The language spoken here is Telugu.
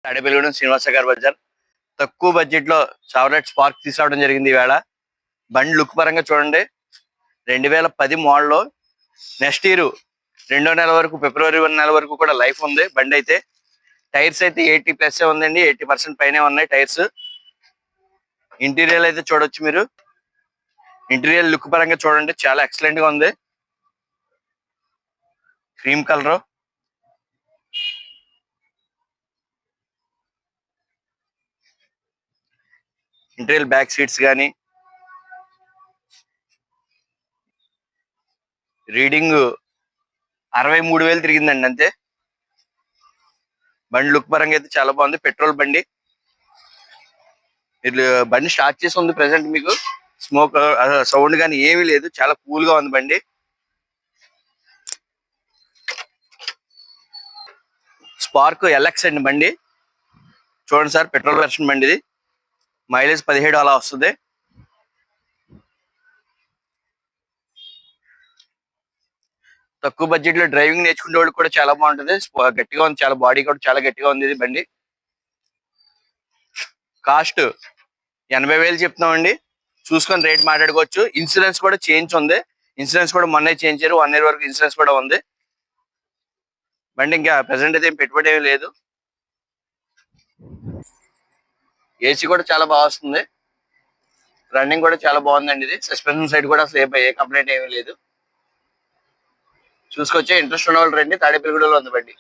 తాడేపల్లిగూడెం శ్రీనివాస గారి బజార్. తక్కువ బడ్జెట్ లో చావ్లెట్ స్పార్క్ తీసుకురావడం జరిగింది ఈవేళ. బండి లుక్ పరంగా చూడండి, 2010 మోడల్. నెక్స్ట్ ఇయర్ 2వ నెల వరకు, ఫిబ్రవరి 1 నెల వరకు కూడా లైఫ్ ఉంది బండి అయితే. టైర్స్ అయితే 80+ ఉందండి, 80% పైనే ఉన్నాయి టైర్స్. ఇంటీరియర్ అయితే చూడొచ్చు మీరు. ఇంటీరియర్ లుక్ పరంగా చూడండి, చాలా ఎక్సలెంట్ గా ఉంది. Cream colour. Interior back seats కానీ, రీడింగ్ 63,000 తిరిగిందండి అంతే. బండి లుక్ పరంగా అయితే చాలా బాగుంది. పెట్రోల్ బండి. బండి స్టార్ట్ చేసి ఉంది ప్రెసెంట్. మీకు స్మోక్ సౌండ్ కానీ ఏమీ లేదు, చాలా కూల్ గా ఉంది బండి. స్పార్క్ ఎల్ఎక్స్ అండి బండి. చూడండి సార్, పెట్రోల్ వెర్షన్ బండి ఇది. మైలేజ్ 17 అలా వస్తుంది. తక్కువ బడ్జెట్ లో డ్రైవింగ్ నేర్చుకునే వాళ్ళు కూడా చాలా బాగుంటుంది. గట్టిగా ఉంది, చాలా బాడీ కూడా చాలా గట్టిగా ఉంది ఇది బండి. కాస్ట్ 80,000 చెప్తున్నామండి. చూసుకొని రేట్ మాట్లాడుకోవచ్చు. ఇన్సూరెన్స్ కూడా చేంజ్ ఉంది. ఇన్సూరెన్స్ కూడా మొన్నే చేంజ్ చేశారు. 1 year వరకు ఇన్సూరెన్స్ కూడా ఉంది. బండి ఇంకా ప్రెసెంట్ అయితే ఏం పెట్టుబడి ఏమీ లేదు. ఏసీ కూడా చాలా బాగా వస్తుంది. రన్నింగ్ కూడా చాలా బాగుందండి ఇది. సస్పెన్షన్ సైడ్ కూడా అసలు ఏ కంప్లైంట్ ఏమీ లేదు. చూసుకొచ్చే ఇంట్రెస్ట్ ఉన్న వాళ్ళు రండి. తాడేపల్లిగూడెంలో ఉంది బండి.